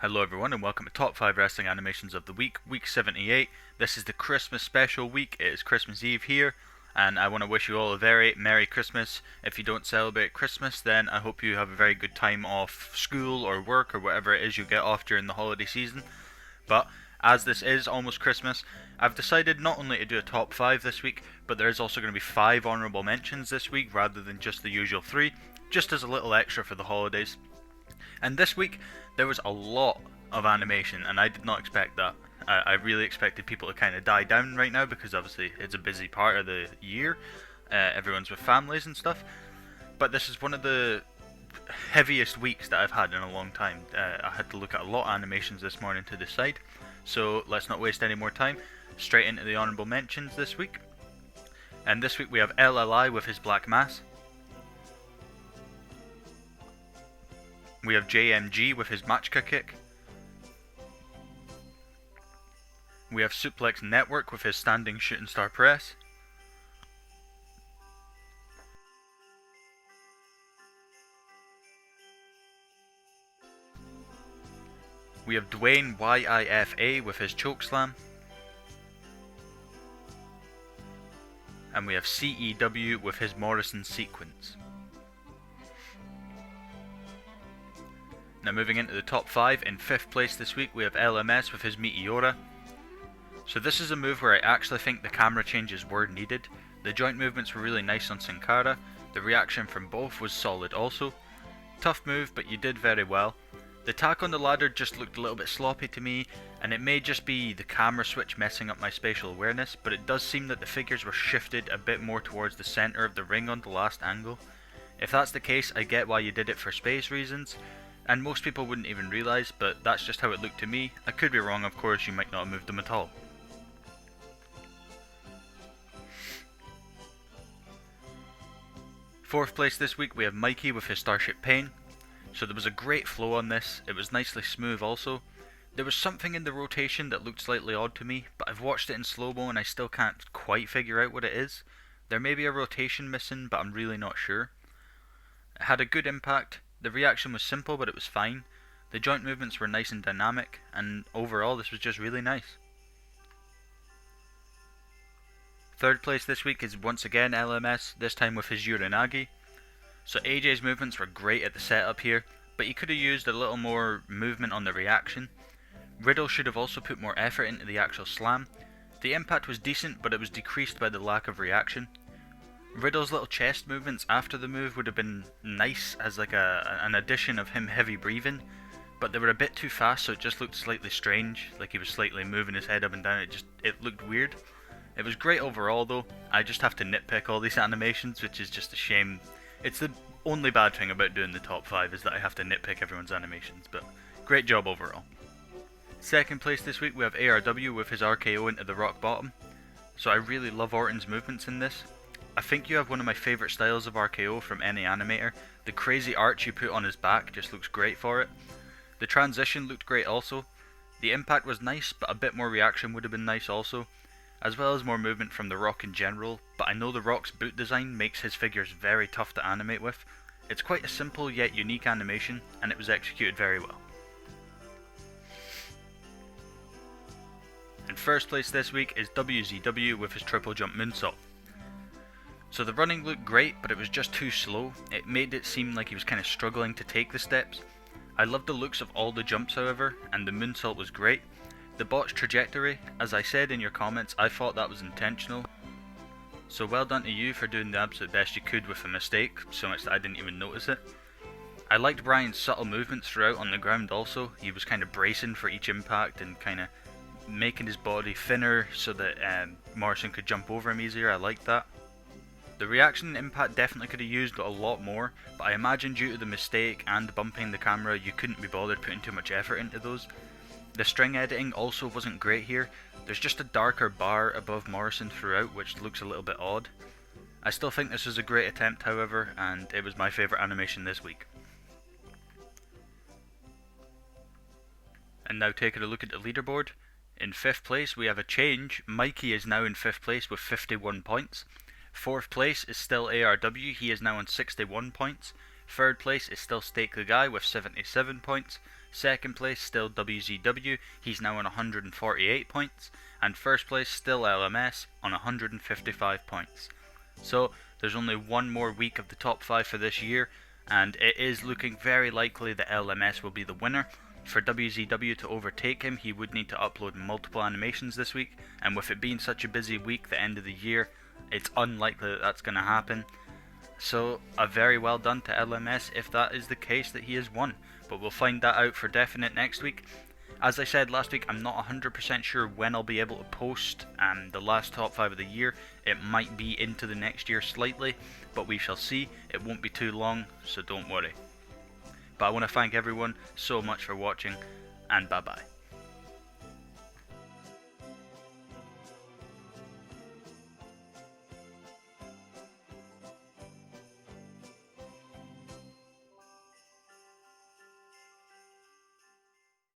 Hello everyone and welcome to Top 5 Wrestling Animations of the Week, Week 78. This is the Christmas special week. It is Christmas Eve here, and I want to wish you all a very Merry Christmas. If you don't celebrate Christmas, then I hope you have a very good time off school or work or whatever it is you get off during the holiday season. But as this is almost Christmas, I've decided not only to do a top 5 this week, but there is also going to be 5 honourable mentions this week rather than just the usual 3, just as a little extra for the holidays. And this week, there was a lot of animation, and I did not expect that. I really expected people to kind of die down right now, because obviously it's a busy part of the year. Everyone's with families and stuff. But this is one of the heaviest weeks that I've had in a long time. I had to look at a lot of animations this morning to decide. So let's not waste any more time. Straight into the honourable mentions this week. And this week we have LLI with his Black Mass. We have JMG with his Myqee kick. We have SuplexNetwork with his standing shooting star press. We have Dwayne YIFA with his chokeslam. And we have CEW with his Morrison sequence. Now moving into the top 5, in 5th place this week we have LMS with his Meteora. So this is a move where I actually think the camera changes were needed. The joint movements were really nice on Sin Cara. The reaction from both was solid also. Tough move, but you did very well. The attack on the ladder just looked a little bit sloppy to me, and it may just be the camera switch messing up my spatial awareness, but it does seem that the figures were shifted a bit more towards the centre of the ring on the last angle. If that's the case, I get why you did it for space reasons, and most people wouldn't even realise, but that's just how it looked to me. I could be wrong, of course, you might not have moved them at all. Fourth place this week we have Myqee with his Starship Pain. So there was a great flow on this, it was nicely smooth also. There was something in the rotation that looked slightly odd to me, but I've watched it in slow-mo and I still can't quite figure out what it is. There may be a rotation missing, but I'm really not sure. It had a good impact. The reaction was simple, but it was fine. The joint movements were nice and dynamic, and overall this was just really nice. Third place this week is once again LMS, this time with his Uranagi. So AJ's movements were great at the setup here, but he could have used a little more movement on the reaction. Riddle should have also put more effort into the actual slam. The impact was decent, but it was decreased by the lack of reaction. Riddle's little chest movements after the move would have been nice as like an addition of him heavy breathing, but they were a bit too fast, so it just looked slightly strange, like he was slightly moving his head up and down. It looked weird. It was great overall though. I just have to nitpick all these animations, which is just a shame. It's the only bad thing about doing the top 5 is that I have to nitpick everyone's animations, but great job overall. Second place this week we have ARW with his RKO into the rock bottom. So I really love Orton's movements in this. I think you have one of my favourite styles of RKO from any animator. The crazy arch you put on his back just looks great for it. The transition looked great also. The impact was nice, but a bit more reaction would have been nice also, as well as more movement from The Rock in general, but I know The Rock's boot design makes his figures very tough to animate with. It's quite a simple yet unique animation, and it was executed very well. In first place this week is WZW with his triple jump moonsault. So the running looked great, but it was just too slow. It made it seem like he was kind of struggling to take the steps. I loved the looks of all the jumps however, and the moonsault was great. The botched trajectory, as I said in your comments, I thought that was intentional. So well done to you for doing the absolute best you could with a mistake, so much that I didn't even notice it. I liked Brian's subtle movements throughout on the ground also. He was kind of bracing for each impact and kind of making his body thinner so that Morrison could jump over him easier. I liked that. The reaction and impact definitely could have used a lot more, but I imagine due to the mistake and bumping the camera you couldn't be bothered putting too much effort into those. The string editing also wasn't great here. There's just a darker bar above Morrison throughout, which looks a little bit odd. I still think this is a great attempt however, and it was my favourite animation this week. And now taking a look at the leaderboard. In 5th place we have a change. Myqee is now in 5th place with 51 points. 4th place is still ARW, he is now on 61 points. Third place is still Stately Guy with 77 points. Second place still WZW, he's now on 148 points. And first place still LMS on 155 points. So there's only one more week of the top 5 for this year, and it is looking very likely that LMS will be the winner. For WZW to overtake him, he would need to upload multiple animations this week, and with it being such a busy week, the end of the year, it's unlikely that that's going to happen. So a very well done to LMS if that is the case that he has won, but we'll find that out for definite next week. As I said last week, I'm not 100% sure when I'll be able to post the last top 5 of the year. It might be into the next year slightly, but we shall see. It won't be too long, so don't worry. But I want to thank everyone so much for watching, and bye bye.